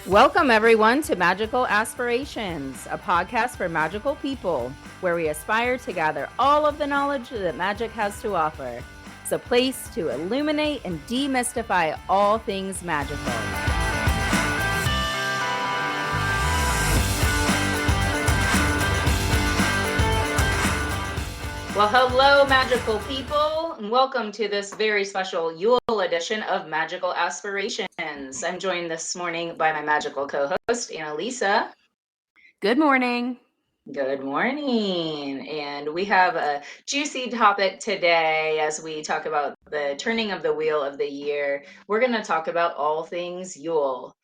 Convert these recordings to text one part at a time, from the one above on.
Welcome, everyone, to Magical Aspirations, a podcast for magical people where we aspire to gather all of the knowledge that magic has to offer. It's a place to illuminate and demystify all things magical. Well, hello, magical people, and welcome to this very special Yule edition of Magical Aspirations. I'm joined this morning by my magical co-host, Anna-Lisa. Good morning. Good morning. And we have a juicy topic today as we talk about the turning of the wheel of the year. We're going to talk about all things Yule.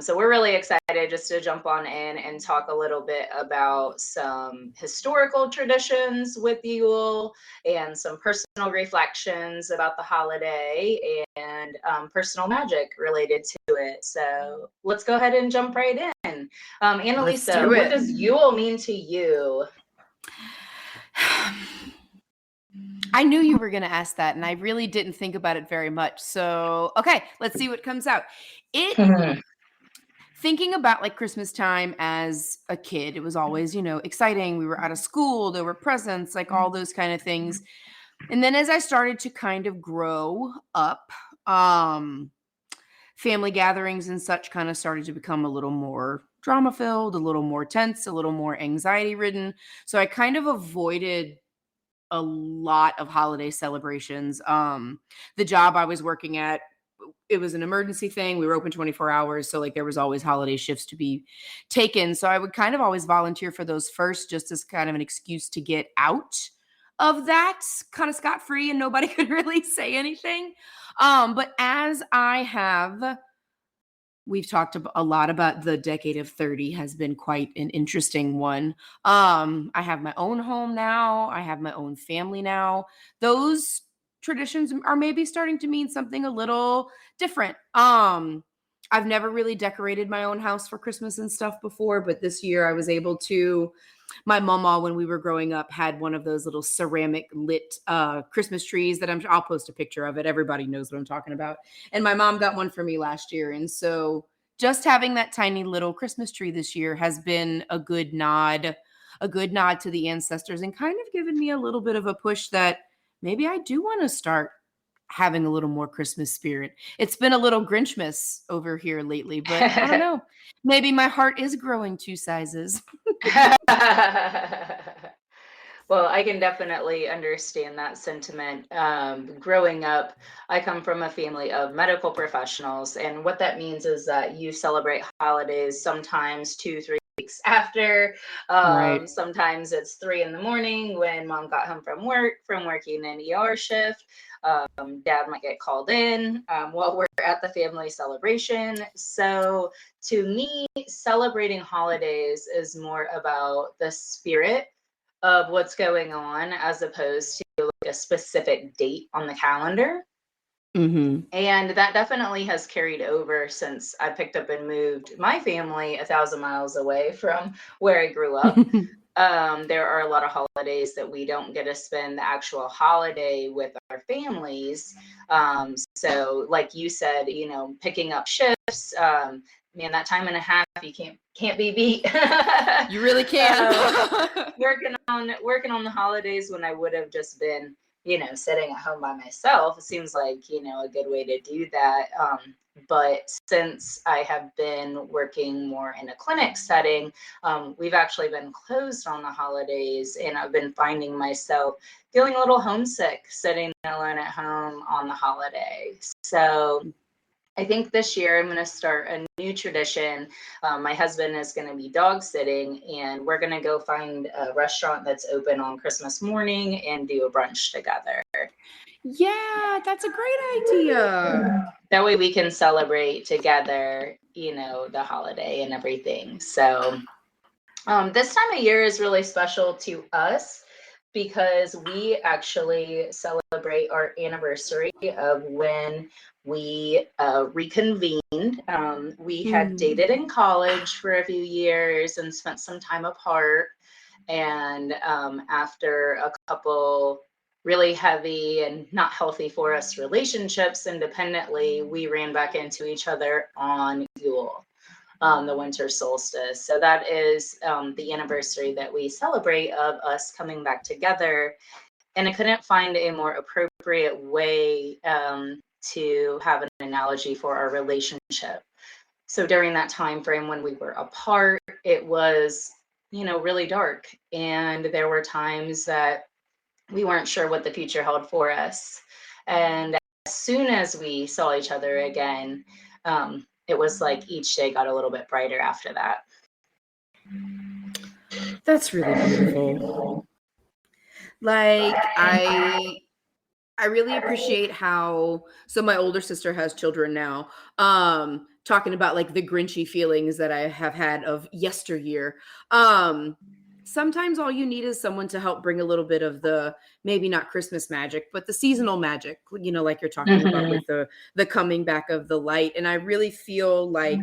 So we're really excited just to jump on in and talk a little bit about some historical traditions with Yule and some personal reflections about the holiday and personal magic related to it. So let's go ahead and jump right in. Anna-Lisa, what does Yule mean to you? I knew you were going to ask that, and I really didn't think about it very much. So, okay, let's see what comes out. Thinking about like Christmas time as a kid, it was always, exciting. We were out of school, there were presents, like all those kind of things. And then as I started to kind of grow up, family gatherings and such kind of started to become a little more drama filled, a little more tense, a little more anxiety ridden. So I kind of avoided a lot of holiday celebrations. The job I was working at, it was an emergency thing. We were open 24 hours. So like there was always holiday shifts to be taken. So I would kind of always volunteer for those first, just as kind of an excuse to get out of that kind of scot-free and nobody could really say anything. But as we've talked a lot about the decade of 30 has been quite an interesting one. I have my own home now. I have my own family now. Those traditions are maybe starting to mean something a little different. I've never really decorated my own house for Christmas and stuff before, but this year I was able to. My mama, when we were growing up, had one of those little ceramic lit Christmas trees that I'll post a picture of it. Everybody knows what I'm talking about. And my mom got one for me last year. And so just having that tiny little Christmas tree this year has been a good nod to the ancestors and kind of given me a little bit of a push that maybe I do want to start having a little more Christmas spirit. It's been a little Grinchmas over here lately, but I don't know. Maybe my heart is growing 2 sizes. Well, I can definitely understand that sentiment. Growing up, I come from a family of medical professionals, and what that means is that you celebrate holidays sometimes 2, 3 weeks after. Right. Sometimes it's 3 in the morning when mom got home from working an ER shift. Dad might get called in while we're at the family celebration. So to me, celebrating holidays is more about the spirit of what's going on as opposed to like a specific date on the calendar. Mm-hmm. And that definitely has carried over since I picked up and moved my family 1,000 miles away from where I grew up. There are a lot of holidays that we don't get to spend the actual holiday with our families. So like you said, picking up shifts, man, that time and a half you can't be beat. You really can't. Working on the holidays when I would have just been, sitting at home by myself, it seems like, a good way to do that. But since I have been working more in a clinic setting, we've actually been closed on the holidays, and I've been finding myself feeling a little homesick sitting alone at home on the holidays. So I think this year I'm going to start a new tradition. My husband is going to be dog sitting, and we're going to go find a restaurant that's open on Christmas morning and do a brunch together. Yeah, that's a great idea. That way we can celebrate together, the holiday and everything. So this time of year is really special to us because we actually celebrate our anniversary of when we reconvened. We had dated in college for a few years and spent some time apart. And after a couple really heavy and not healthy for us relationships independently, we ran back into each other on Yule. the winter solstice. So that is the anniversary that we celebrate of us coming back together. And I couldn't find a more appropriate way to have an analogy for our relationship. So during that time frame when we were apart, it was, really dark. And there were times that we weren't sure what the future held for us. And as soon as we saw each other again, it was like each day got a little bit brighter after that. That's really beautiful. Like I really appreciate how, so my older sister has children now. Talking about like the grinchy feelings that I have had of yesteryear. Sometimes all you need is someone to help bring a little bit of the, maybe not Christmas magic, but the seasonal magic, like you're talking about with the coming back of the light. And I really feel like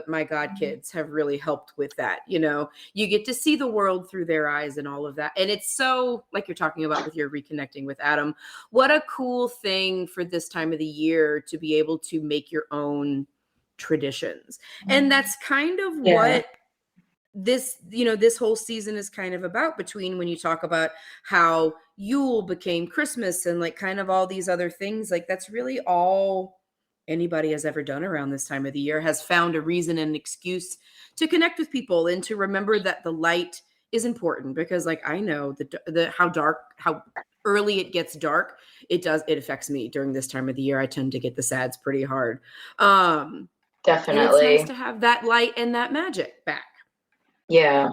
my god kids have really helped with that. You get to see the world through their eyes and all of that. And it's so, like you're talking about with your reconnecting with Adam, what a cool thing for this time of the year to be able to make your own traditions. And that's kind of what this whole season is kind of about, between when you talk about how Yule became Christmas and like kind of all these other things. Like that's really all anybody has ever done around this time of the year, has found a reason and an excuse to connect with people and to remember that the light is important. Because like I know how early it gets dark, it affects me during this time of the year. I tend to get the sads pretty hard. And it's nice Definitely. to have that light and that magic back. Yeah.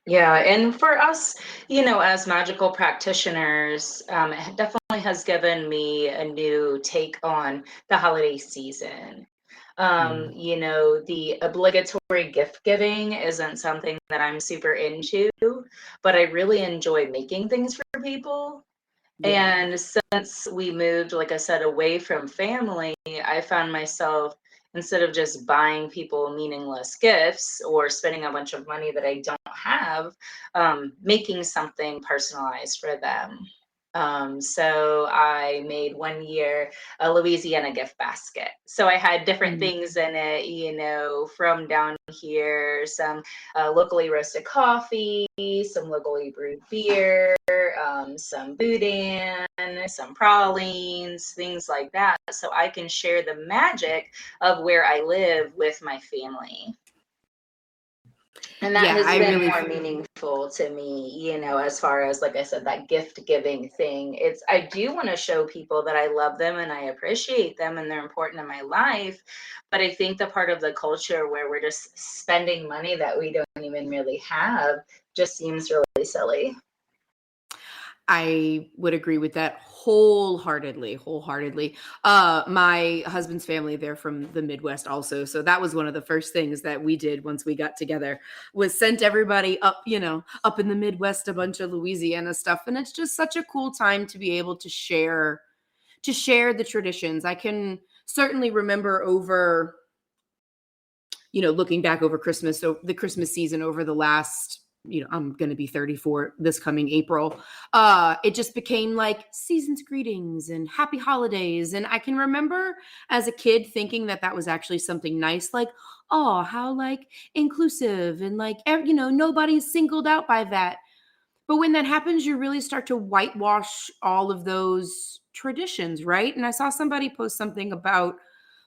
Yeah, and for us, as magical practitioners, it definitely has given me a new take on the holiday season. The obligatory gift giving isn't something that I'm super into, but I really enjoy making things for people. Yeah. And since we moved, like I said, away from family, I found myself, instead of just buying people meaningless gifts or spending a bunch of money that I don't have, making something personalized for them. So I made one year a Louisiana gift basket. So I had different things in it, from down here, some locally roasted coffee, some locally brewed beer, some boudin, some pralines, things like that. So I can share the magic of where I live with my family. And that Yeah, has I been really more meaningful to me, as far as, like I said, that gift giving thing. I do want to show people that I love them and I appreciate them and they're important in my life. But I think the part of the culture where we're just spending money that we don't even really have just seems really silly. I would agree with that wholeheartedly. My husband's family, they're from the Midwest also. So that was one of the first things that we did once we got together, was sent everybody up, up in the Midwest, a bunch of Louisiana stuff. And it's just such a cool time to be able to share the traditions. I can certainly remember over, looking back over Christmas, so the Christmas season over the last, I'm going to be 34 this coming April. It just became like season's greetings and happy holidays. And I can remember as a kid thinking that that was actually something nice, like, oh, how like inclusive and like, nobody's singled out by that. But when that happens, you really start to whitewash all of those traditions, right? And I saw somebody post something about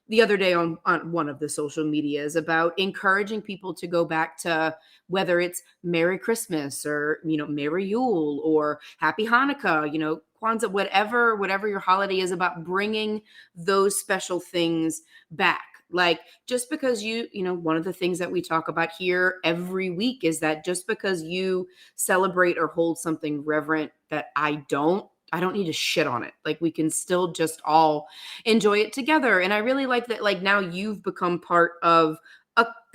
the other day on one of the social medias about encouraging people to go back to, whether it's Merry Christmas or, Merry Yule or Happy Hanukkah, Kwanzaa, whatever your holiday is, about bringing those special things back. Like, just because one of the things that we talk about here every week is that just because you celebrate or hold something reverent that I don't need to shit on it. Like, we can still just all enjoy it together. And I really like that, like, now you've become part of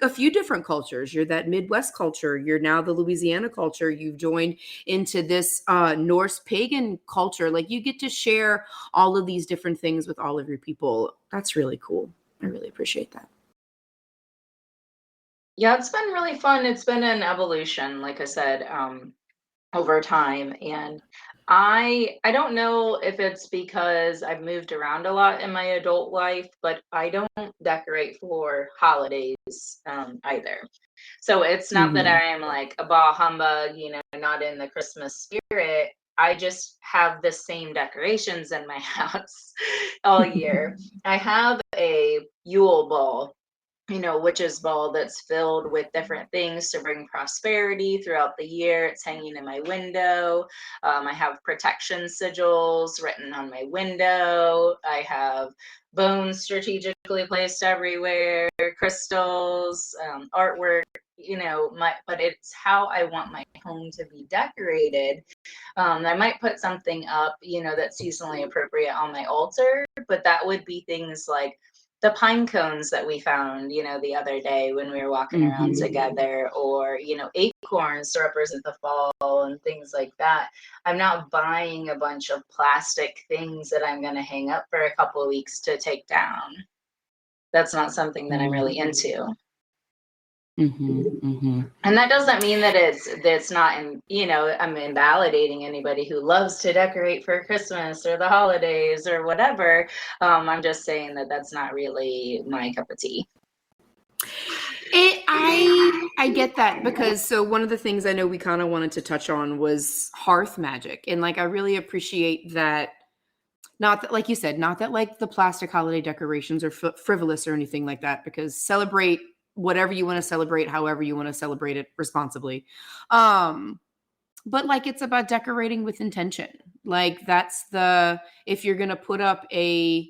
a few different cultures. You're that Midwest culture. You're now the Louisiana culture. You've joined into this Norse pagan culture. Like, you get to share all of these different things with all of your people. That's really cool. I really appreciate that. Yeah, it's been really fun. It's been an evolution, like I said. over time. And I don't know if it's because I've moved around a lot in my adult life, but I don't decorate for holidays either. So it's not that Mhm. I am like a bah humbug, not in the Christmas spirit. I just have the same decorations in my house all year. I have a Yule ball, witch's ball that's filled with different things to bring prosperity throughout the year. It's hanging in my window. I have protection sigils written on my window. I have bones strategically placed everywhere, crystals, artwork. But it's how I want my home to be decorated. I might put something up, that's seasonally appropriate on my altar, but that would be things like the pine cones that we found, the other day when we were walking around Mhm. together, or, acorns to represent the fall and things like that. I'm not buying a bunch of plastic things that I'm going to hang up for a couple of weeks to take down. That's not something that I'm Mhm. really into. Mhm. Mhm. And that doesn't mean that it's not I'm invalidating anybody who loves to decorate for Christmas or the holidays or whatever. I'm just saying that that's not really my cup of tea. I get that, because so one of the things I know we kind of wanted to touch on was hearth magic, and like I really appreciate that. Not that, like you said, not that like the plastic holiday decorations are frivolous or anything like that, because celebrate whatever you want to celebrate, however you want to celebrate it responsibly. Um, but like it's about decorating with intention. Like that's the, if you're going to put up a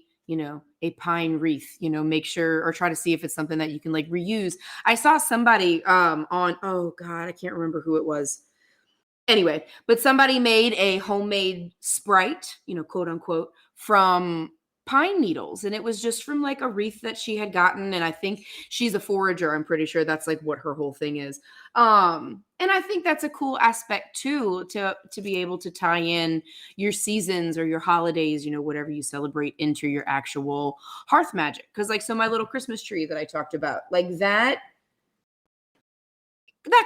pine wreath, make sure or try to see if it's something that you can like reuse. I saw somebody on, oh God, I can't remember who it was. Anyway, but somebody made a homemade Sprite, quote unquote, from pine needles. And it was just from like a wreath that she had gotten. And I think she's a forager. I'm pretty sure that's like what her whole thing is. And I think that's a cool aspect too, to be able to tie in your seasons or your holidays, whatever you celebrate, into your actual hearth magic. Cause like, so my little Christmas tree that I talked about, like that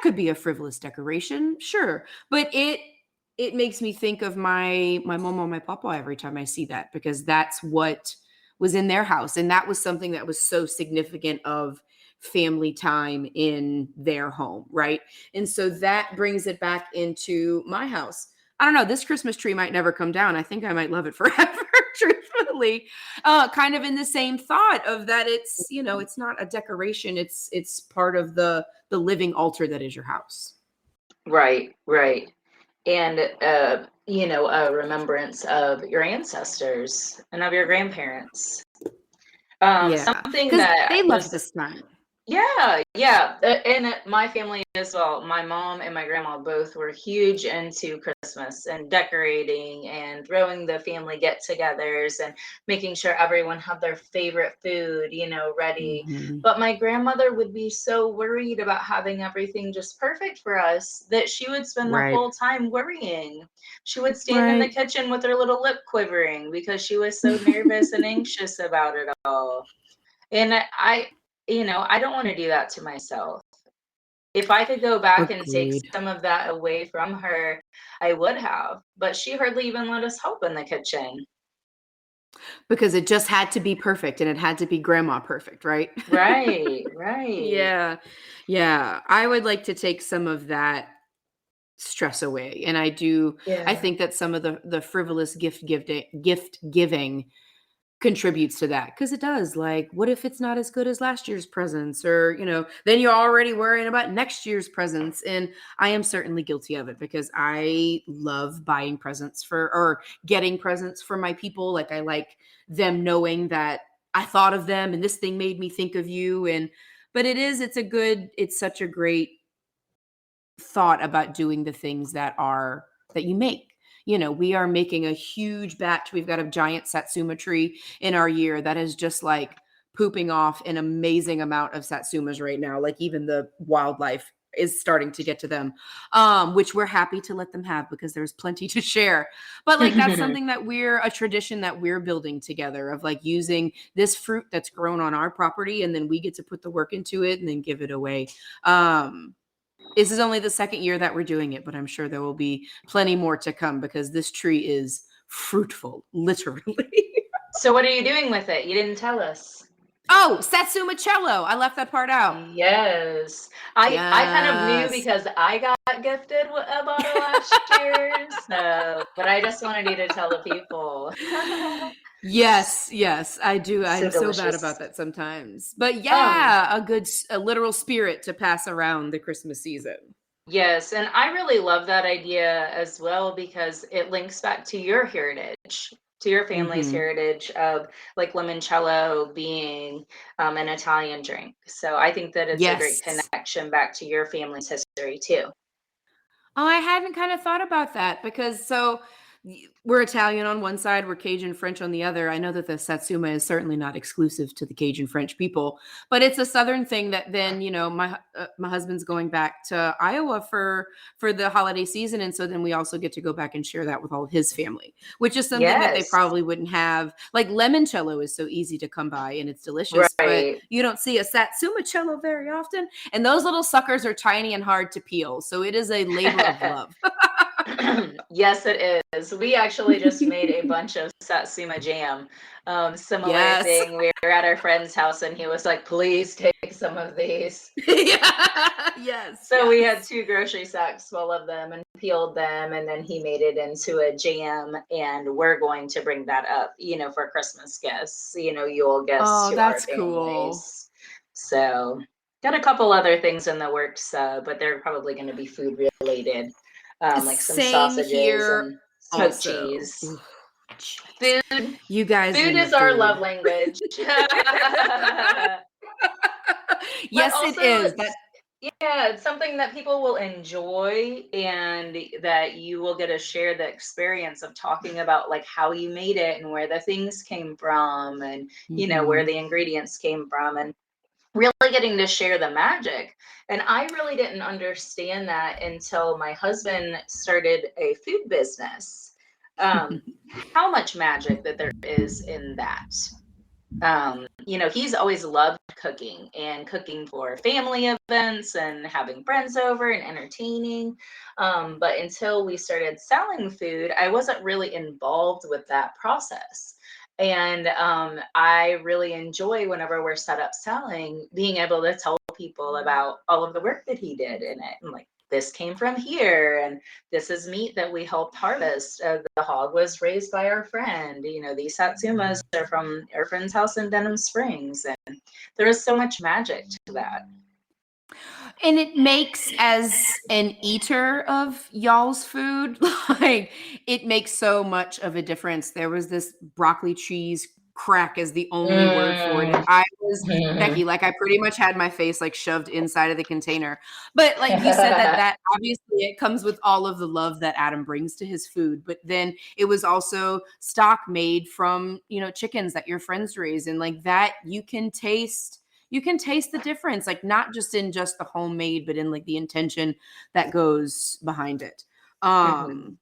could be a frivolous decoration, sure, but it makes me think of my mom and my papa every time I see that, because that's what was in their house, and that was something that was so significant of family time in their home, right? And so that brings it back into my house. I don't know, this Christmas tree might never come down. I think I might love it forever, truthfully. Kind of in the same thought of that, it's not a decoration, it's part of the living altar that is your house. Right, right. And a remembrance of your ancestors and of your grandparents. Yeah, Something because that they love just this time. Yeah, yeah. And my family as well. My mom and my grandma both were huge into Christmas and decorating and throwing the family get-togethers and making sure everyone had their favorite food, ready. Mhm. But my grandmother would be so worried about having everything just perfect for us that she would spend the Right. whole time worrying. She would stand in the Right. kitchen with her little lip quivering because she was so nervous and anxious about it all. And I don't want to do that to myself. If I could go back and take Agreed. some of that away from her, I would have. But she hardly even let us help in the kitchen. Because it just had to be perfect, and it had to be grandma perfect, right? Right, right. Yeah. Yeah. I would like to take some of that stress away. And I Yeah. think that some of the frivolous gift giving contributes to that, because it does. Like, what if it's not as good as last year's presents, or then you're already worrying about next year's presents. And I am certainly guilty of it, because I love buying presents for, or getting presents for my people. Like, I like them knowing that I thought of them and this thing made me think of you. And but it's such a great thought about doing the things that you make. We are making a huge batch. We've got a giant satsuma tree in our year that is just like pooping off an amazing amount of satsumas right now. Like, even the wildlife is starting to get to them, which we're happy to let them have, because there's plenty to share. But like, that's something that we're a tradition that we're building together, of like using this fruit that's grown on our property, and then we get to put the work into it and then give it away. This is only the second year that we're doing it, but I'm sure there will be plenty more to come because this tree is fruitful, literally. So what are you doing with it? You didn't tell us. Oh, Satsuma cello. I left that part out. Yes. I kind of knew Yes. because I got gifted a bottle last year. So, but I just wanted you to tell the people. Yes, yes, I do. So I'm so bad delicious. about that sometimes. But Um, yeah, a literal spirit to pass around the Christmas season. yes, and I really love that idea as well because it links back to your heritage, to your family's Mhm. heritage of like limoncello being an Italian drink. So I think that it's a great Yes. connection back to your family's history too. Oh, I hadn't kind of thought about that because we're Italian on one side, we're Cajun French on the other. I know that the Satsuma is certainly not exclusive to the Cajun French people, but it's a Southern thing that then, my husband's going back to Iowa for the holiday season. And so then we also get to go back and share that with all of his family, which is something that they Yes, probably wouldn't have. Like limoncello is so easy to come by and it's delicious, but right. you don't see a Satsuma cello very often. And those little suckers are tiny and hard to peel. So it is a labor of love. Yes, it is. We actually just made a bunch of Satsuma jam. Similar Yes. thing. We were at our friend's house and he was like, please take some of these. Yeah. Yes, So we had yes. 2 grocery sacks full of them and peeled them, and then he made it into a jam, and we're going to bring that up, for Christmas guests, Yule guests Oh, to our that's cool. families. So got a couple other things in the works, but they're probably going to be food related, like some Same sausages here and smoked also. cheese. Ooh, cheese. Food, You guys food and the is our love food. language. But Yes, it also is. That yeah, it's something that people will enjoy and that you will get to share the experience of talking about like how you made it and where the things came from and where Mhm. the ingredients came from and really getting to share the magic. And I really didn't understand that until my husband started a food business. Um, how much magic that there is in that. He's always loved cooking and cooking for family events and having friends over and entertaining. But until we started selling food, I wasn't really involved with that process. And I really enjoy whenever we're set up selling, being able to tell people about all of the work that he did in it. And like, this came from here, and this is meat that we helped harvest. The hog was raised by our friend. These satsumas are from our friend's house in Denham Springs, and there is so much magic to that. And it makes, as an eater of y'all's food, like it makes so much of a difference. There was this broccoli cheese crack as the only word for it. And Mm. I was Becky, like I pretty much had my face like shoved inside of the container. But like you said, that obviously it comes with all of the love that Adam brings to his food. But then it was also stock made from, chickens that your friends raise. And like that you can taste the difference, like not just in just the homemade, but in like the intention that goes behind it. Mhm. um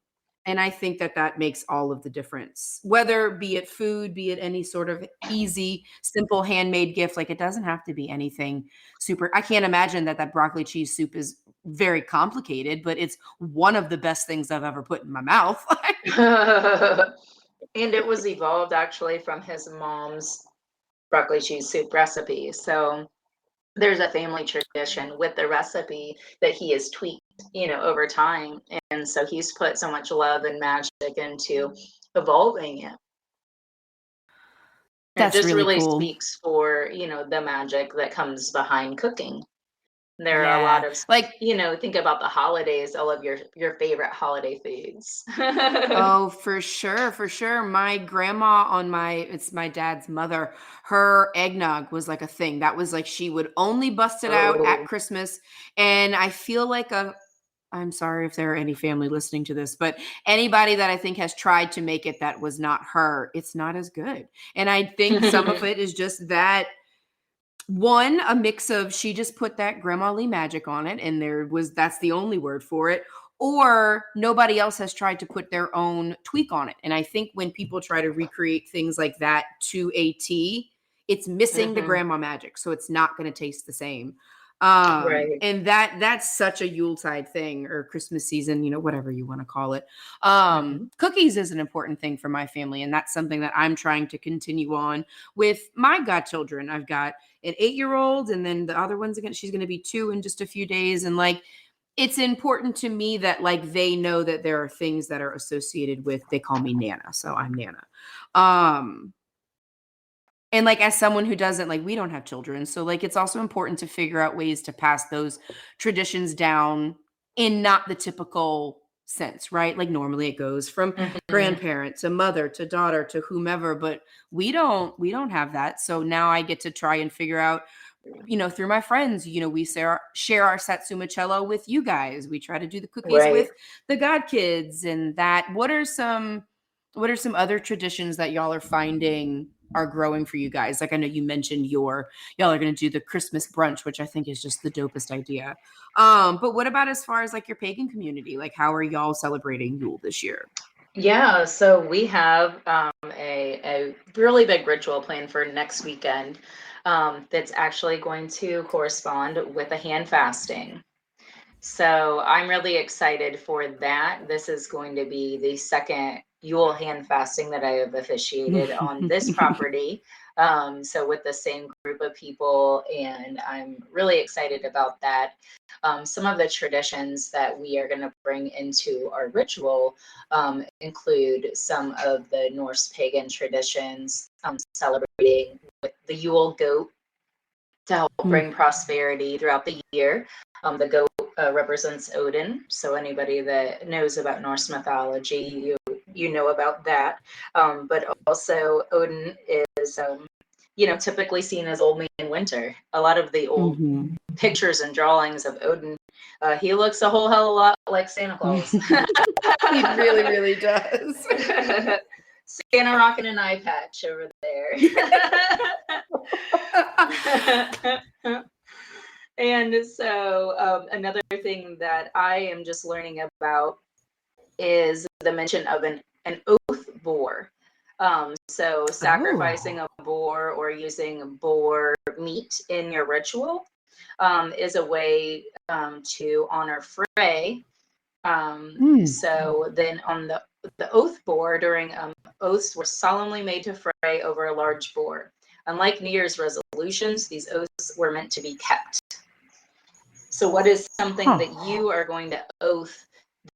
and I think that makes all of the difference, whether be it food, be it any sort of easy simple handmade gift. Like it doesn't have to be anything super. I can't imagine that broccoli cheese soup is very complicated, but it's one of the best things I've ever put in my mouth. And it was evolved actually from his mom's broccoli cheese soup recipe. So there's a family tradition with the recipe that he has tweaked, over time. And so he's put so much love and magic into evolving it. And it That's just really really cool. speaks for, the magic that comes behind cooking. There are a lot Yeah, of, like, think about the holidays, all of your favorite holiday foods. oh, for sure, for sure. My grandma it's my dad's mother, her eggnog was like a thing. That was like she would only bust it out at Oh. Christmas. And I feel like I'm sorry if there are any family listening to this, but anybody that I think has tried to make it that was not her, it's not as good. And I think some of it is just that one, a mix of she just put that Grandma Lee magic on it, and that's the only word for it, or nobody else has tried to put their own tweak on it. And I think when people try to recreate things like that to a T, it's missing the Mhm. grandma magic. So it's not going to taste the same. Right. And that's such a Yuletide thing, or Christmas season, whatever you want to call it. Hmm. Cookies is an important thing for my family, and that's something that I'm trying to continue on with my godchildren. I've got an 8-year-old, and then the other one's she's going to be 2 in just a few days, and like it's important to me that like they know that there are things that are associated with, they call me Nana, so I'm Nana. And like as someone who doesn't, like, we don't have children, so like it's also important to figure out ways to pass those traditions down in not the typical sense, right? Like normally it goes from Hmm. grandparent to mother to daughter to whomever, but we don't have that. So now I get to try and figure out, through my friends, we share our Satsuma cello with you guys. We try to do the cookies Right. with the god kids, and that. What are some other traditions that y'all are finding are growing for you guys? Like I know you mentioned y'all are going to do the Christmas brunch, which I think is just the dopest idea. But what about as far as like your pagan community? Like how are y'all celebrating Yule this year? Yeah, so we have a really big ritual planned for next weekend that's actually going to correspond with a hand fasting. So I'm really excited for that. This is going to be the second Yule hand fasting that I have officiated on this property. So with the same group of people, and I'm really excited about that. Some of the traditions that we are going to bring into our ritual include some of the Norse pagan traditions, celebrating with the Yule goat to help bring prosperity throughout the year. The goat represents Odin, so anybody that knows about Norse mythology, you know about that. But also Odin is typically seen as Old Man Winter. A lot of the old Mhm. pictures and drawings of Odin, he looks a whole hell of a lot like Santa Claus. He really, really does. Santa rocking an eye patch over there. And so another thing that I am just learning about is the mention of an oath boar. So sacrificing Oh. a boar or using boar meat in your ritual is a way to honor Frey. Mm. So then on the oath boar during oaths were solemnly made to Frey over a large boar. Unlike New Year's resolutions, these oaths were meant to be kept. So what is something Huh. that you are going to oath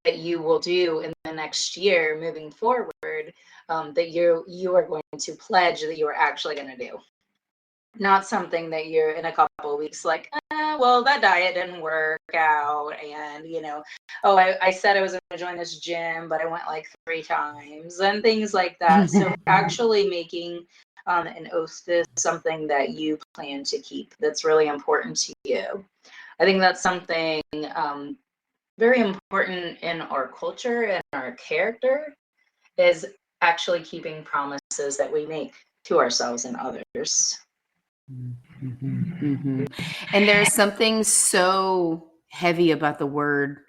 that you will do in the next year moving forward, that you are going to pledge that you are actually going to do? Not something that you're in a couple of weeks like, well, that diet didn't work out, and oh, I said I was going to join this gym, but I went like 3 times, and things like that. So actually making an oath is something that you plan to keep. That's really important to you. I think that's something very important in our culture and our character, is actually keeping promises that we make to ourselves and others. And there's something so heavy about the word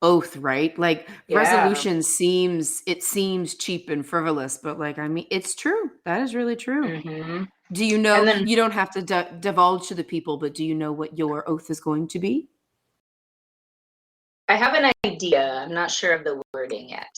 oath, right? Like Yeah. resolution seems cheap and frivolous, but like I mean, it's true. That is really true. Hmm. Do you And know? then You don't have to divulge to the people, but do you know what your oath is going to be? I have an idea. I'm not sure of the wording yet.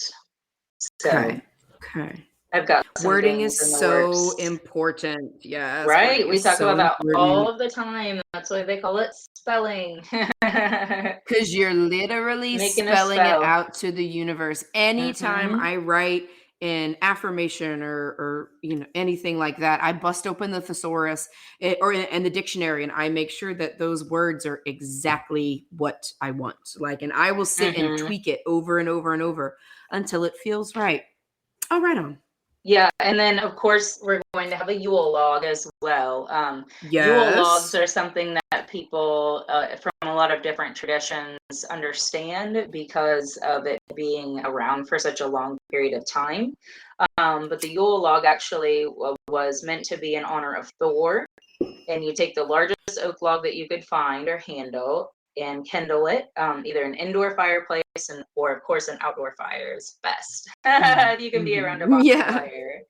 So Okay. Okay. I've got some Wording is things in the so works. important. Yes, Right? wording We is talk so about that important. all the time. That's why they call it spelling. Because you're literally Making a spelling it spell. out to the universe. Anytime Hmm. I write an affirmation or anything like that, I bust open the thesaurus and the dictionary, and I make sure that those words are exactly what I want. Like, and I will sit and Hmm. tweak it over and over and over until it feels right. Oh, right on. Yeah, and then of course we're going to have a Yule log as well. Yule logs Yes. are something that people from a lot of different traditions understand because of it being around for such a long period of time. But the Yule log actually was meant to be in honor of Thor, and you take the largest oak log that you could find or handle and kindle it, either an indoor fireplace or of course an outdoor fire is best. You can be around a Yeah. bonfire.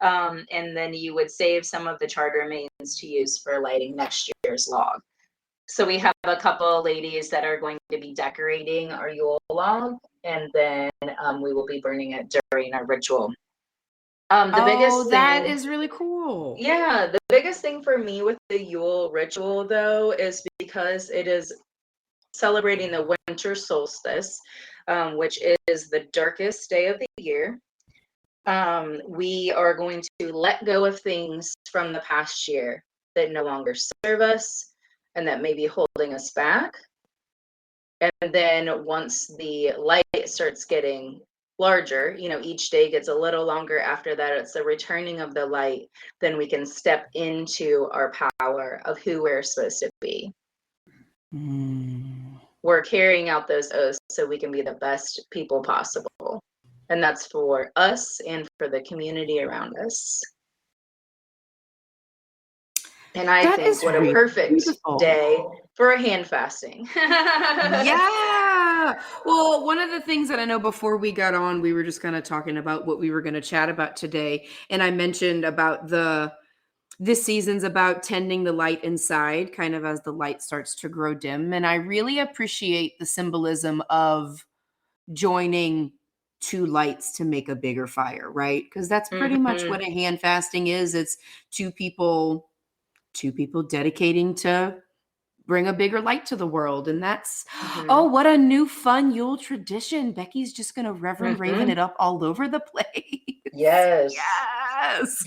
And then you would save some of the charred remains to use for lighting next year's log. So we have a couple ladies that are going to be decorating our Yule log, and then we will be burning it during our ritual. The Oh, biggest that thing, is really cool. yeah, the biggest thing for me with the Yule ritual, though, is because it is celebrating the winter solstice, which is the darkest day of the year. We are going to let go of things from the past year that no longer serve us and that may be holding us back. And then once the light starts getting larger, each day gets a little longer after that, it's the returning of the light, then we can step into our power of who we're supposed to be. We're carrying out those oaths so we can be the best people possible. And that's for us and for the community around us. And I That think is what a really perfect beautiful. day for a hand fasting. Yeah. Well, one of the things that I know before we got on, we were just kind of talking about what we were going to chat about today. And I mentioned about this season's about tending the light inside, kind of as the light starts to grow dim. And I really appreciate the symbolism of joining two lights to make a bigger fire, right? Because that's pretty much Mhm. what a hand fasting is. It's two people dedicating to bring a bigger light to the world. And that's, oh, Mhm. what a new fun Yule tradition. Becky's just going to Reverend Raven Mhm. it up all over the place. Yes. Yes.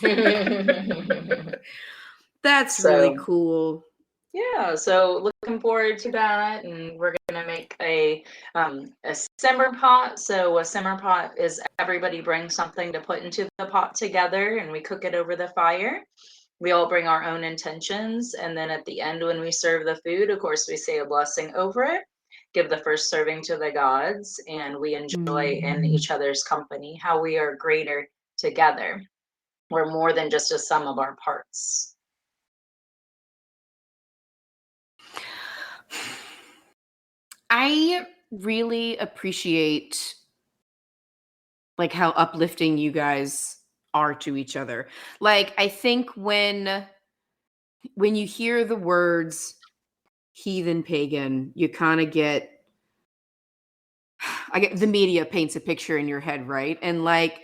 That's really So cool. yeah, so looking forward to that, and we're gonna make a simmer pot. So a simmer pot is everybody brings something to put into the pot together, and we cook it over the fire. We all bring our own intentions, and then at the end, when we serve the food, of course, we say a blessing over it, give the first serving to the gods, and we enjoy in each other's company how we are greater together. We're more than just a sum of our parts. I really appreciate like how uplifting you guys are to each other. Like I think when you hear the words heathen pagan, you kind of get I get the media paints a picture in your head, right? And like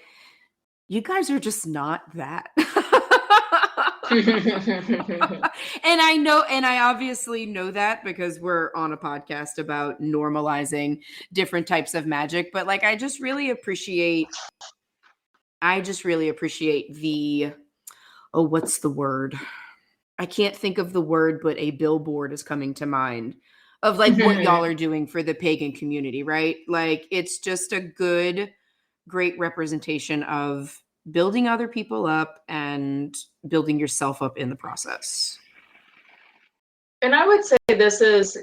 you guys are just not that. And I know, and I obviously know that because we're on a podcast about normalizing different types of magic. But like, I just really appreciate oh, what's the word? I can't think of the word, but a billboard is coming to mind of like what y'all are doing for the pagan community, right? Like, it's just a great representation of building other people up and building yourself up in the process. And I would say this is,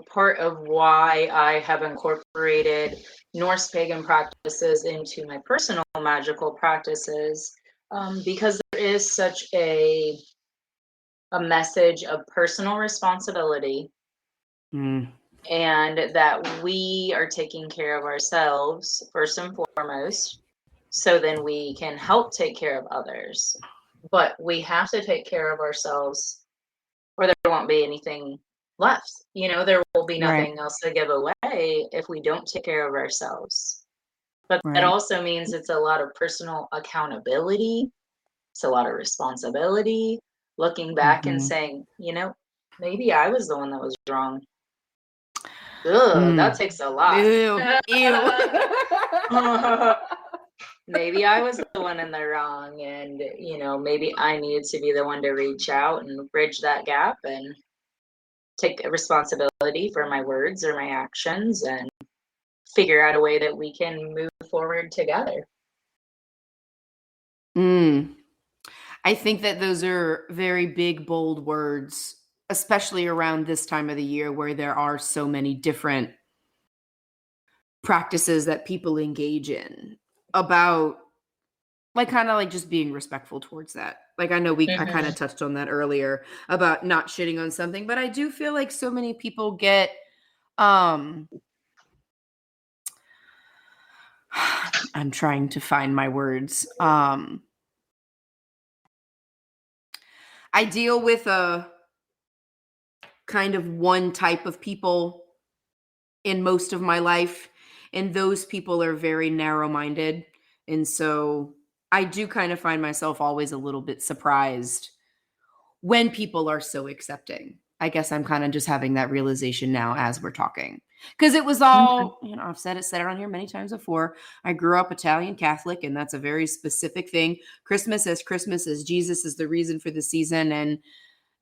part of why I have incorporated Norse pagan practices into my personal magical practices, because there is such a message of personal responsibility, Mm, and that we are taking care of ourselves first and foremost, so then we can help take care of others. But we have to take care of ourselves or there won't be anything left. There will be right, nothing else to give away if we don't take care of ourselves. But that right. also means it's a lot of personal accountability. It's a lot of responsibility, looking back and Mhm. saying, maybe I was the one that was wrong. Ugh, that Mm. takes a lot. Ew, ew. Maybe I was the one in the wrong, and maybe I needed to be the one to reach out and bridge that gap and take responsibility for my words or my actions and figure out a way that we can move forward together. Mm. I think that those are very big, bold words, especially around this time of the year where there are so many different practices that people engage in about like kind of like just being respectful towards that. Like I kind of Mhm. touched on that earlier about not shitting on something, but I do feel like so many people get um I'm trying to find my words. I deal with kind of one type of people in most of my life, and those people are very narrow-minded, and so I do kind of find myself always a little bit surprised when people are so accepting. I guess I'm kind of just having that realization now as we're talking. Because it was Okay. all, I've said it on here many times before. I grew up Italian Catholic, and that's a very specific thing. Christmas as Jesus is the reason for the season. And,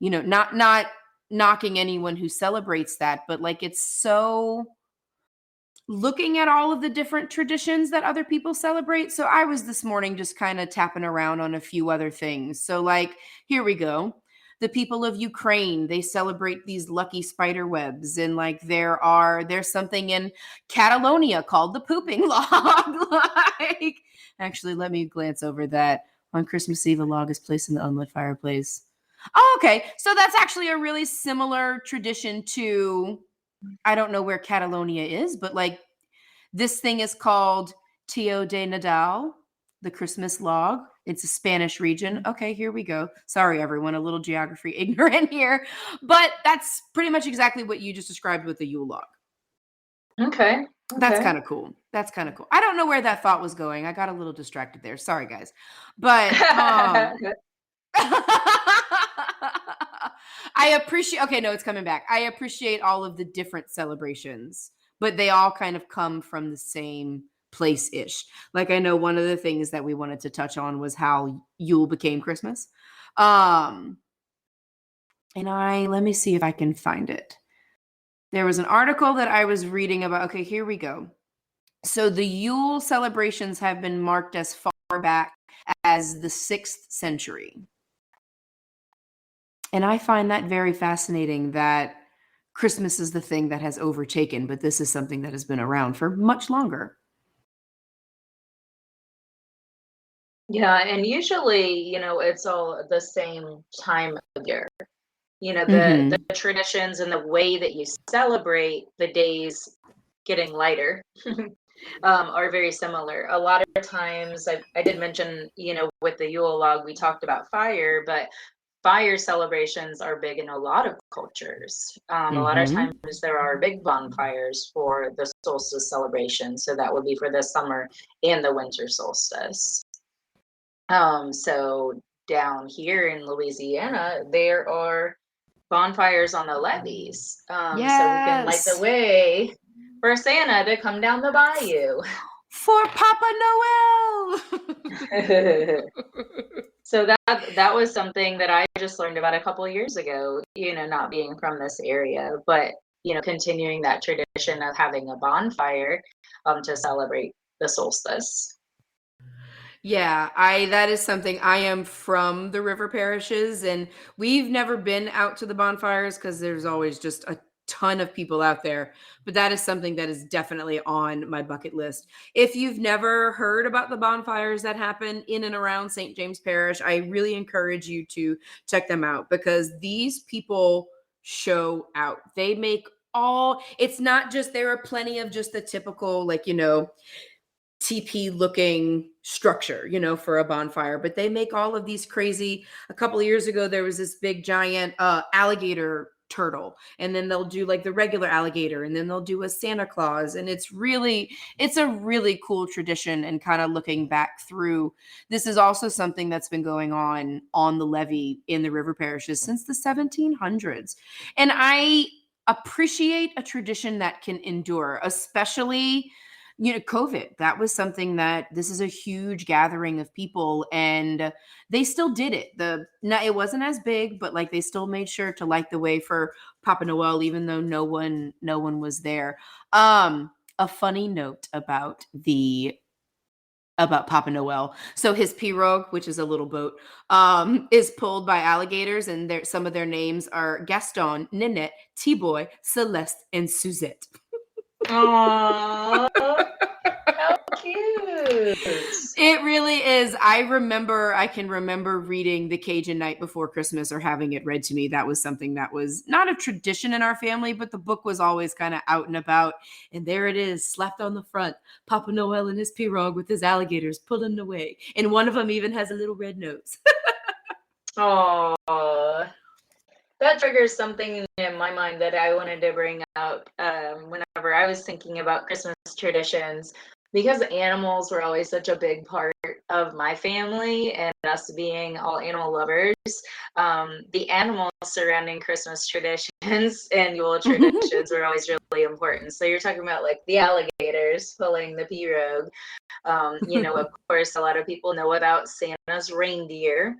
not knocking anyone who celebrates that, but like it's so looking at all of the different traditions that other people celebrate. So I was this morning just kind of tapping around on a few other things. So, like, here we go. The people of Ukraine, they celebrate these lucky spider webs. And like there's something in Catalonia called the pooping log. Like, actually, let me glance over that. On Christmas Eve, a log is placed in the unlit fireplace. Oh, okay. So that's actually a really similar tradition to, I don't know where Catalonia is, but like this thing is called Tio de Nadal, the Christmas log. It's a Spanish region. Okay, here we go. Sorry, everyone, a little geography ignorant here, but that's pretty much exactly what you just described with the Yule log. Okay. That's Okay. kind of cool. That's kind of cool. I don't know where that thought was going. I got a little distracted there. Sorry, guys. But I appreciate, okay, no, it's coming back. I appreciate all of the different celebrations, but they all kind of come from the same place-ish. Like, I know one of the things that we wanted to touch on was how Yule became Christmas. And let me see if I can find it. There was an article that I was reading about. Okay, here we go. So the Yule celebrations have been marked as far back as the 6th century. And I find that very fascinating that Christmas is the thing that has overtaken, but this is something that has been around for much longer. Yeah, and usually, it's all the same time of year. The Mhm. traditions and the way that you celebrate the days getting lighter are very similar. A lot of times, I did mention, with the Yule log, we talked about fire, but fire celebrations are big in a lot of cultures. A lot of Mhm. times there are big bonfires for the solstice celebration. So that would be for the summer and the winter solstice. So down here in Louisiana, there are bonfires on the levees. So we can light the Yes. way for Santa to come down the bayou. For Papa Noel. So that was something that I just learned about a couple of years ago, not being from this area, but continuing that tradition of having a bonfire to celebrate the solstice. Yeah, that is something. I am from the river parishes, and we've never been out to the bonfires because there's always just a ton of people out there. But that is something that is definitely on my bucket list. If you've never heard about the bonfires that happen in and around St. James Parish, I really encourage you to check them out because these people show out. They make it's not just, there are plenty of just the typical, like, TP looking structure, for a bonfire, but they make all of these crazy. A couple of years ago, there was this big giant alligator turtle, and then they'll do like the regular alligator, and then they'll do a Santa Claus. And it's a really cool tradition. And kind of looking back through, this is also something that's been going on the levee in the river parishes since the 1700s. And I appreciate a tradition that can endure, especially COVID. That was something that, this is a huge gathering of people, and they still did it. It wasn't as big, but like they still made sure to light the way for Papa Noel, even though no one was there. A funny note about Papa Noel. So his pirogue, which is a little boat, is pulled by alligators, and some of their names are Gaston, Ninette, T-Boy, Celeste, and Suzette. Aww, how cute. It really is. I can remember reading The Cajun Night Before Christmas, or having it read to me. That was something that was not a tradition in our family, but the book was always kind of out and about. And there it is, slapped on the front, Papa Noel in his pirogue with his alligators pulling away. And one of them even has a little red nose. Aww. that triggers something in my mind that I wanted to bring up whenever I was thinking about Christmas traditions. Because animals were always such a big part of my family and us being all animal lovers, the animals surrounding Christmas traditions and Yule traditions were always really important. So you're talking about like the alligators pulling the pirogue. Of course, a lot of people know about Santa's reindeer.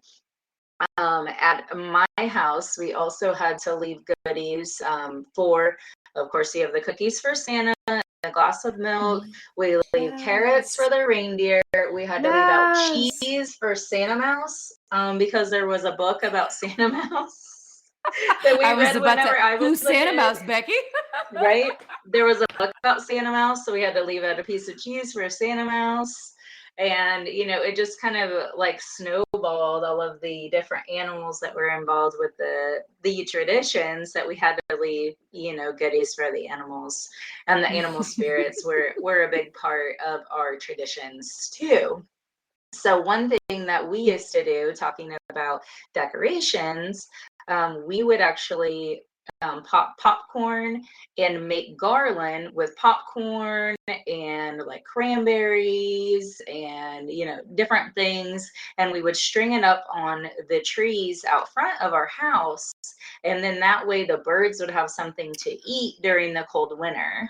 At my house, we also had to leave goodies for, of course, you have the cookies for Santa, a glass of milk. We leave carrots for the reindeer. We had to leave out cheese for Santa Mouse because there was a book about Santa Mouse that we read whenever I was who's a Santa kid. Mouse, Becky? Right? There was a book about Santa Mouse, so we had to leave out a piece of cheese for Santa Mouse. And it just kind of like snowballed all of the different animals that were involved with the traditions, that we had to leave goodies for the animals, and the animal spirits were a big part of our traditions too. So one thing that we used to do, talking about decorations, we would actually pop popcorn and make garland with popcorn and like cranberries and different things, and we would string it up on the trees out front of our house, and then that way the birds would have something to eat during the cold winter.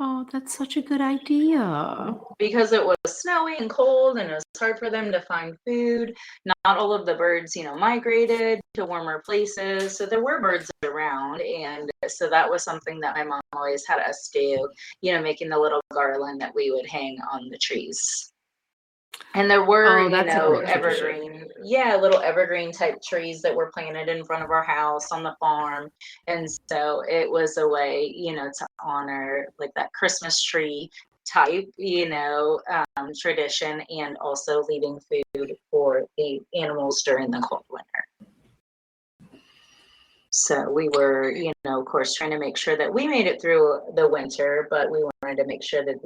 Oh, that's such a good idea. Because it was snowy and cold and it was hard for them to find food. Not all of the birds, migrated to warmer places. So there were birds around. And so that was something that my mom always had us do, making the little garland that we would hang on the trees. And there were, that's a great evergreen, little evergreen type trees that were planted in front of our house on the farm. And so it was a way, to honor like that Christmas tree type, tradition, and also leaving food for the animals during the cold winter. So we were, of course, trying to make sure that we made it through the winter, but we wanted to make sure that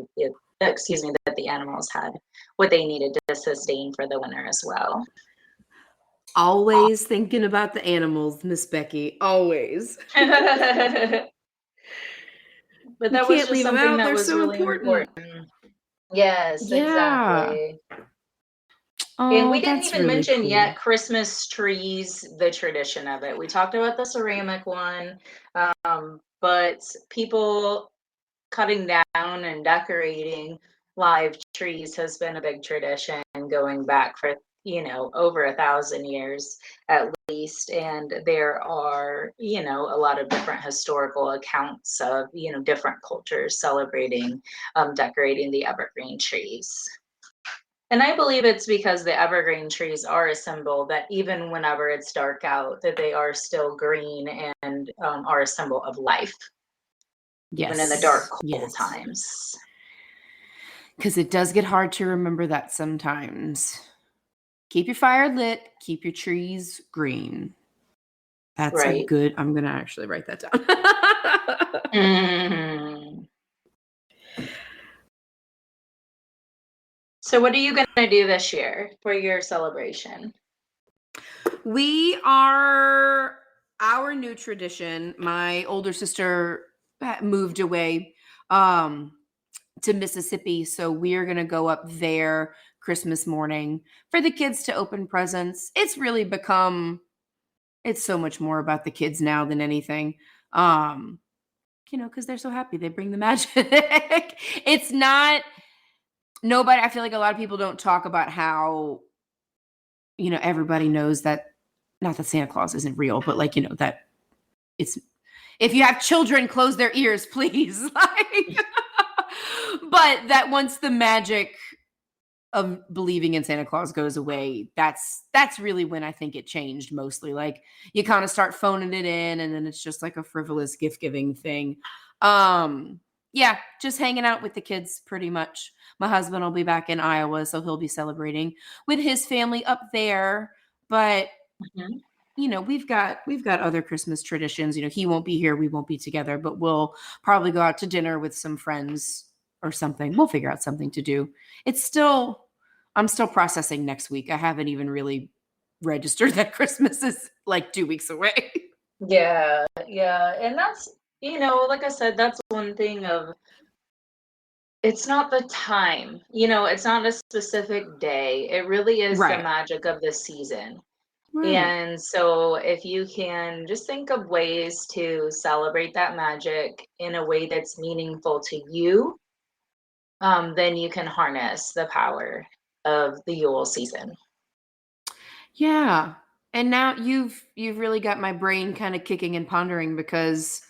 that the animals had what they needed to sustain for the winter as well. Always thinking about the animals, Miss Becky. Always. But that was just something that was really important. Yes, exactly. And we didn't even mention yet Christmas trees, the tradition of it. We talked about the ceramic one, but people cutting down and decorating live trees has been a big tradition going back for over 1,000 years at least. And there are a lot of different historical accounts of different cultures celebrating decorating the evergreen trees. And I believe it's because the evergreen trees are a symbol that even whenever it's dark out, that they are still green and are a symbol of life. Yes. Even in the dark, cold times. Because it does get hard to remember that sometimes. Keep your fire lit, keep your trees green. That's a good, I'm going to actually write that down. Mm-hmm. So what are you going to do this year for your celebration? Our new tradition, my older sister moved away to Mississippi, so we're going to go up there Christmas morning for the kids to open presents. It's really become, it's so much more about the kids now than anything. Because they're so happy. They bring the magic. It's not, nobody, I feel like a lot of people don't talk about how, everybody knows that, not that Santa Claus isn't real, but like, that it's, if you have children, close their ears, please. Like, but that once the magic of believing in Santa Claus goes away, that's really when I think it changed mostly. Like you kind of start phoning it in and then it's just like a frivolous gift giving thing. Yeah, just hanging out with the kids pretty much. My husband will be back in Iowa, so he'll be celebrating with his family up there. But we've got other Christmas traditions. He won't be here, we won't be together, but we'll probably go out to dinner with some friends or something. We'll figure out something to do. I'm still processing next week. I haven't even really registered that Christmas is like 2 weeks away. Yeah, yeah. And that's, like I said, that's one thing of it's not the time, it's not a specific day. It really is the Right. magic of the season. Right. And so if you can just think of ways to celebrate that magic in a way that's meaningful to you, then you can harness the power of the Yule season. Yeah. And now you've really got my brain kind of kicking and pondering because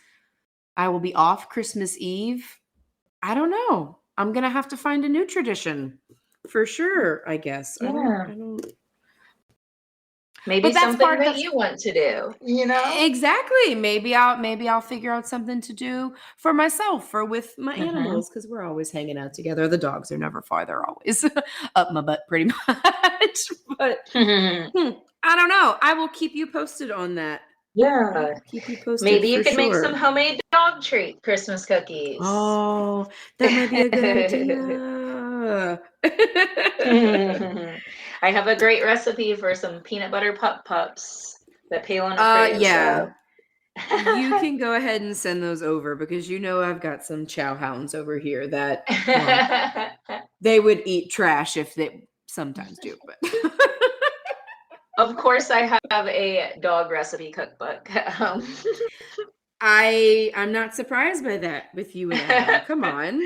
I will be off Christmas Eve. I don't know. I'm gonna have to find a new tradition for sure, I guess. Yeah. I don't Maybe but that's something part that that's you want to do? exactly. Maybe I'll figure out something to do for myself or with my Hmm. animals because we're always hanging out together. The dogs are never far; they're always up my butt, pretty much. But hmm, I don't know. I will keep you posted on that. I Yeah. will keep you posted Maybe you for could make some sure. homemade dog treat Christmas cookies. Oh, that might be a good idea. I have a great recipe for some peanut butter pup pups that Palin approves Yeah. of. You can go ahead and send those over because you know I've got some chow hounds over here that, well, they would eat trash if they sometimes do, but Of course, I have a dog recipe cookbook. I'm not surprised by that with you and Adam. Come on.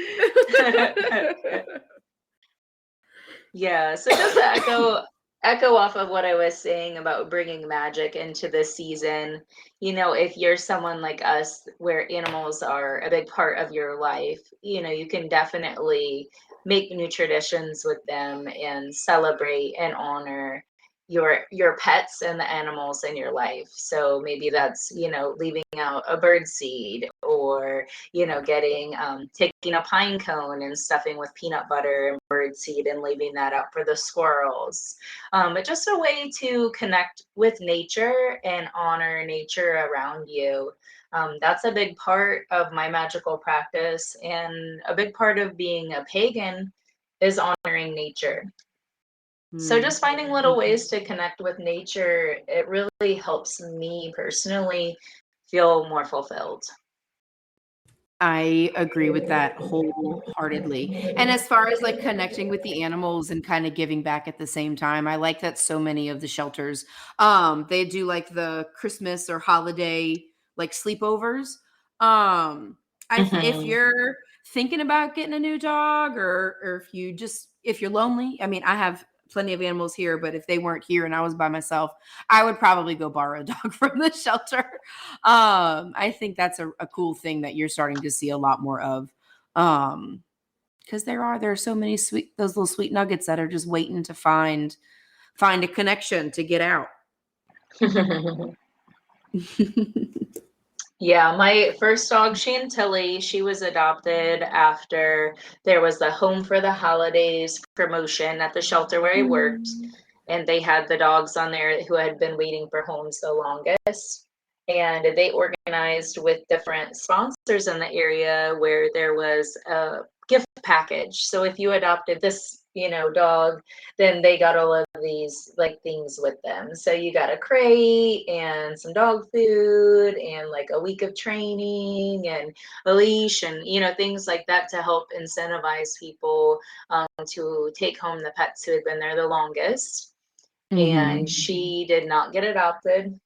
Yeah, so just to echo off of what I was saying about bringing magic into the season, if you're someone like us where animals are a big part of your life, you can definitely make new traditions with them and celebrate and honor your pets and the animals in your life. So maybe that's, leaving out a bird seed or getting taking a pine cone and stuffing with peanut butter and birdseed and leaving that out for the squirrels. But just a way to connect with nature and honor nature around you. That's a big part of my magical practice, and a big part of being a pagan is honoring nature. So Mm, just finding little mhm. ways to connect with nature, it really helps me personally feel more fulfilled. I agree with that wholeheartedly. And as far as like connecting with the animals and kind of giving back at the same time, I like that so many of the shelters they do like the Christmas or holiday like sleepovers. Um if Mhm. you're thinking about getting a new dog or if you're lonely, I mean, I have plenty of animals here, but if they weren't here and I was by myself, I would probably go borrow a dog from the shelter. I think that's a cool thing that you're starting to see a lot more of. Because there are so many those little sweet nuggets that are just waiting to find a connection to get out. Yeah, my first dog, Chantilly, she was adopted after there was the Home for the Holidays promotion at the shelter where I worked. Mm. And they had the dogs on there who had been waiting for homes the longest. And they organized with different sponsors in the area where there was a gift package. So if you adopted this, dog, then they got all of these like things with them. So you got a crate and some dog food and like a week of training and a leash and things like that to help incentivize people to take home the pets who had been there the longest. And Mhm. she did not get adopted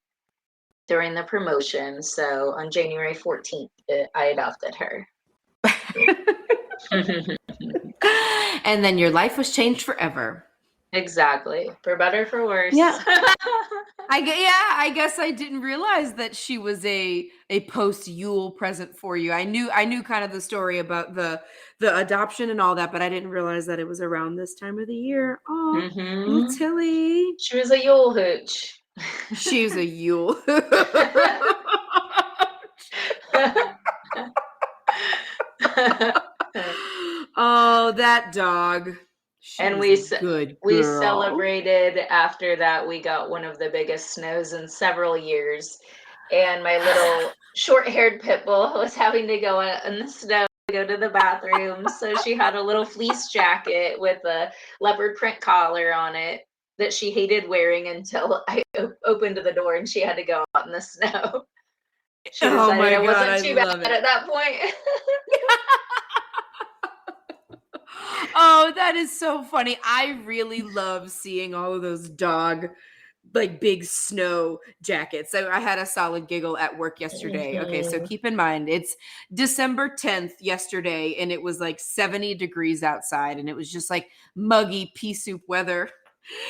during the promotion. So on January 14th, I adopted her. And then your life was changed forever. Exactly. For better, for worse. Yeah. I guess I didn't realize that she was a post Yule present for you. I knew kind of the story about the adoption and all that, but I didn't realize that it was around this time of the year. Oh, little Hmm. Tilly. She was a Yule hooch. She's a Yule. Oh, that dog. She And was a good we girl. celebrated after that. We got one of the biggest snows in several years, and my little short-haired pit bull was having to go out in the snow to go to the bathroom. So she had a little fleece jacket with a leopard print collar on it that she hated wearing until I opened the door and she had to go out in the snow. She Oh decided my I god, wasn't I too bad love at it. that point. Oh, that is so funny. I really love seeing all of those dog like big snow jackets. So I had a solid giggle at work yesterday. Okay, so Mhm. keep in mind it's December 10th yesterday and it was like 70 degrees outside and it was just like muggy pea soup weather.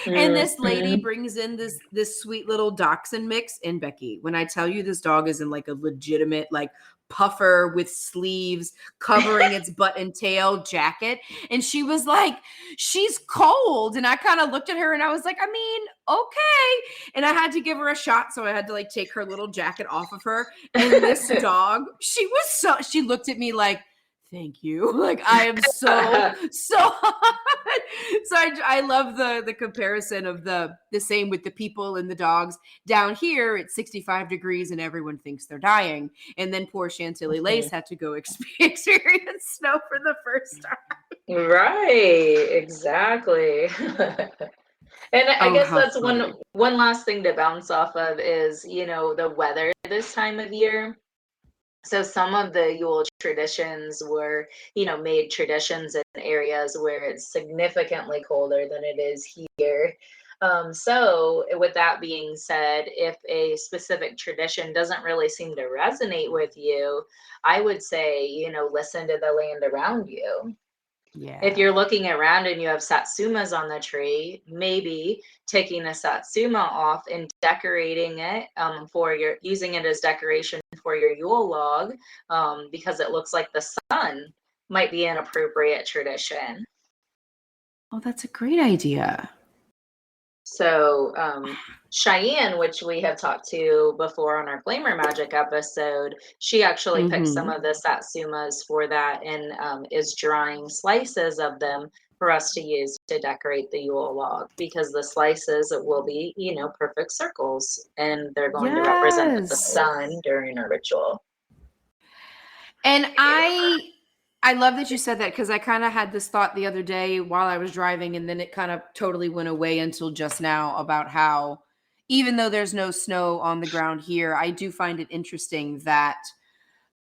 And this lady Mhm. brings in this sweet little dachshund mix. And Becky, when I tell you this dog is in like a legitimate like puffer with sleeves covering its butt and tail jacket, and she was like, she's cold. And I kind of looked at her and I was like, I mean, okay. And I had to give her a shot, so I had to like take her little jacket off of her. And this dog, she looked at me like, thank you. Like I am so hot. So I love the comparison of the same with the people and the dogs. Down here it's 65 degrees and everyone thinks they're dying. And then poor Chantilly Lace Mhm. had to go experience snow for the first time. Right, exactly. And I Oh, guess how that's funny. one last thing to bounce off of is, the weather this time of year. So some of the Yule traditions were, made traditions in areas where it's significantly colder than it is here. So with that being said, if a specific tradition doesn't really seem to resonate with you, I would say, listen to the land around you. If Yeah. you're looking around and you have satsumas on the tree, maybe taking a satsuma off and decorating it for your using it as decoration for your Yule log, because it looks like the sun might be an appropriate tradition. Oh, that's a great idea. So, Cheyenne, which we have talked to before on our Glamour Magic episode, she actually picked some Mm-hmm. of the satsumas for that and is drawing slices of them for us to use to decorate the Yule log because the slices will be, perfect circles and they're going to represent the Yes. sun during a ritual. And I love that you said that because I kind of had this thought the other day while I was driving, and then it kind of totally went away until just now about how, even though there's no snow on the ground here, I do find it interesting that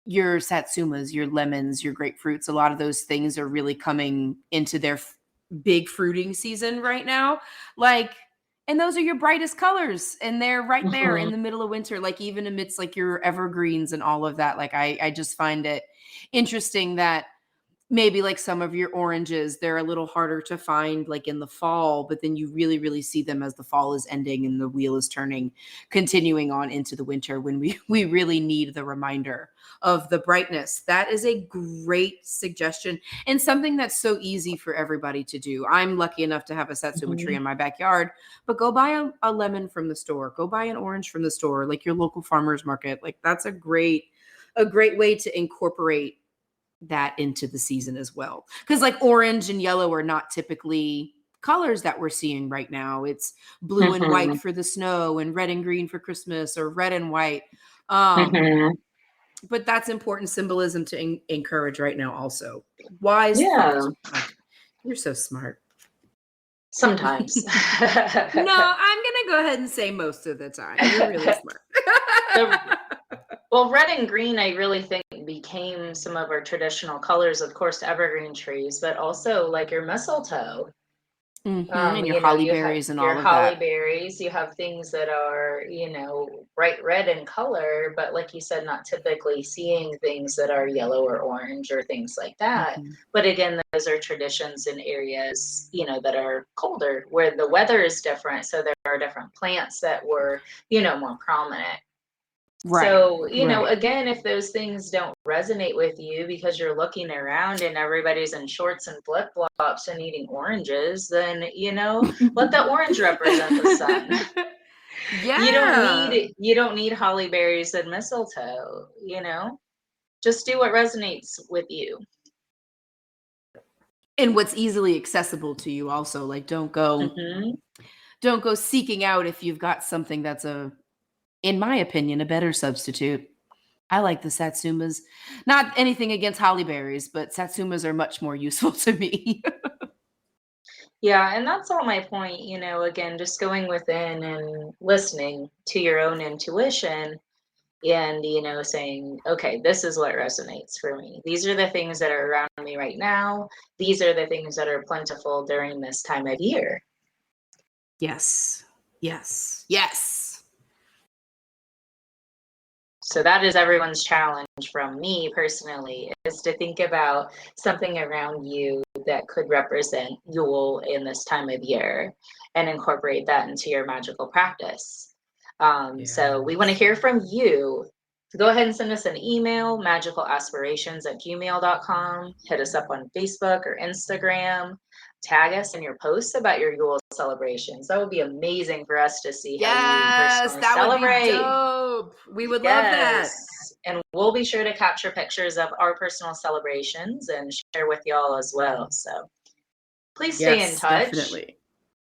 your satsumas, your lemons, your grapefruits, a lot of those things are really coming into their big fruiting season right now. Like, and those are your brightest colors, and they're right there in Mhm. the middle of winter, like even amidst like your evergreens and all of that. Like I just find it interesting that maybe like some of your oranges, they're a little harder to find like in the fall, but then you really, really see them as the fall is ending and the wheel is turning, continuing on into the winter when we we really need the reminder of the brightness. That is a great suggestion and something that's so easy for everybody to do. I'm lucky enough to have a satsuma tree Mhm. in my backyard, but go buy a lemon from the store, go buy an orange from the store, like your local farmer's market. Like that's a great way to incorporate that into the season as well. Because like orange and yellow are not typically colors that we're seeing right now. It's blue and white Mhm. for the snow and red and green for Christmas or red and white. Um, Mhm. but that's important symbolism to encourage right now also. Wise Yeah, thought. You're so smart. sometimes. No, I'm gonna go ahead and say most of the time. You're really smart. the Well, red and green, I really think became some of our traditional colors, of course, evergreen trees, but also like your mistletoe. And your holly You have berries and your all of holly that. berries, you have things that are, bright red in color, but like you said, not typically seeing things that are yellow or orange or things like that. Mhm. But again, those are traditions in areas, that are colder, where the weather is different. So there are different plants that were, more prominent. Right, So, right. again, if those things don't resonate with you because you're looking around and everybody's in shorts and flip flops and eating oranges, then, let the orange represent the sun. Yeah. You don't need holly berries and mistletoe, Just do what resonates with you. And what's easily accessible to you also, like Hmm. don't go seeking out if you've got something that's in my opinion, a better substitute. I like the satsumas. Not anything against holly berries, but satsumas are much more useful to me. Yeah, and that's all my point, again, just going within and listening to your own intuition. and, saying, okay, this is what resonates for me. These are the things that are around me right now. These are the things that are plentiful during this time of year. Yes. Yes. Yes. So that is everyone's challenge from me personally, is to think about something around you that could represent Yule in this time of year and incorporate that into your magical practice. So we want to hear from you. So go ahead and send us an email, magicalaspirations@gmail.com. Hit us up on Facebook or Instagram. Tag us in your posts about your Yule celebrations. That would be amazing for us to see how you personally That celebrate. would be dope. We would love that. And we'll be sure to capture pictures of our personal celebrations and share with y'all as well. So please stay in touch. Definitely.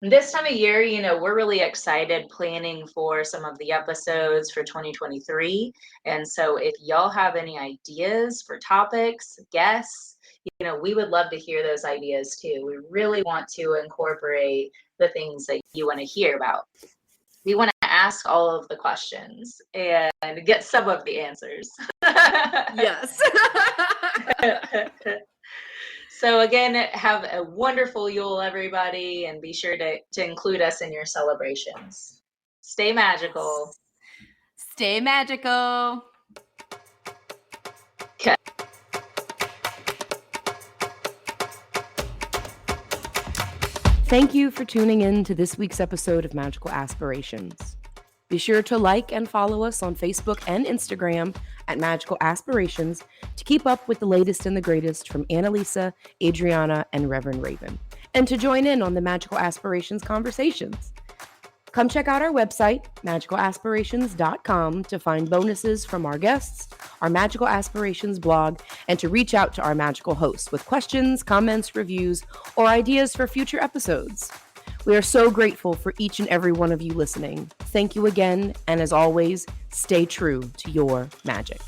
This time of year, we're really excited planning for some of the episodes for 2023. And so if y'all have any ideas for topics, guests, we would love to hear those ideas too. We really want to incorporate the things that you want to hear about. We want to ask all of the questions and get some of the answers. Yes. So again, have a wonderful Yule, everybody, and be sure to include us in your celebrations. Stay magical. Stay magical. Okay. Thank you for tuning in to this week's episode of Magical Aspirations. Be sure to like and follow us on Facebook and Instagram at Magical Aspirations to keep up with the latest and the greatest from Anna-Lisa, Adriana, and Reverend Raven, and to join in on the Magical Aspirations conversations. Come check out our website, magicalaspirations.com, to find bonuses from our guests, our Magical Aspirations blog, and to reach out to our magical hosts with questions, comments, reviews, or ideas for future episodes. We are so grateful for each and every one of you listening. Thank you again, and as always, stay true to your magic.